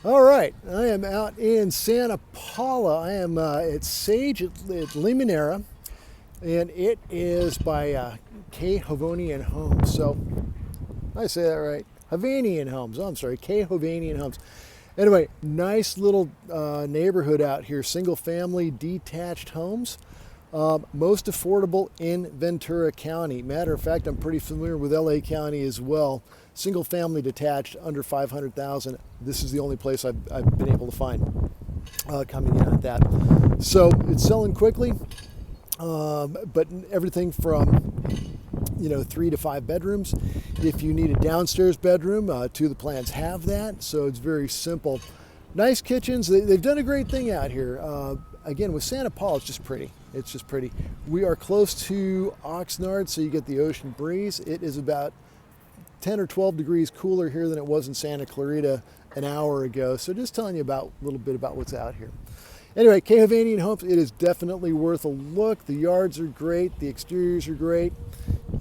All right, I am out in Santa Paula. I am at Sage at Limoneira, and it is by Hovnanian Homes. So, I say that right. Hovnanian Homes. Oh, I'm sorry, Hovnanian Homes. Anyway, nice little neighborhood out here. Single family detached homes. Most affordable in Ventura County. Matter of fact, I'm pretty familiar with LA County as well. Single family detached under 500,000. This is the only place I've been able to find coming in at that. So it's selling quickly, but everything from 3 to 5 bedrooms. If you need a downstairs bedroom, 2 of the plans have that. So it's very simple. Nice kitchens. They've done a great thing out here. Again, with Santa Paula, it's just pretty. It's just pretty. We are close to Oxnard, so you get the ocean breeze. It is about 10 or 12 degrees cooler here than it was in Santa Clarita an hour ago. So just telling you a little bit about what's out here. Anyway, Hovnanian Homes, it is definitely worth a look. The yards are great, the exteriors are great,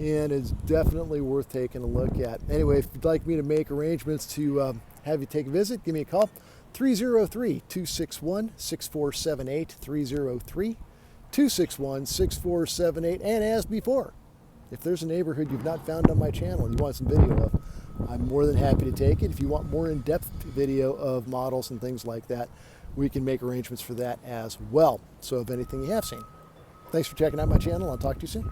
and it's definitely worth taking a look at. Anyway, if you'd like me to make arrangements to have you take a visit, give me a call. 303-261-6478, 303-261-6478. And as before, if there's a neighborhood you've not found on my channel and you want some video of, I'm more than happy to take it. If you want more in-depth video of models and things like that, we can make arrangements for that as well. So if anything you have seen. Thanks for checking out my channel. I'll talk to you soon.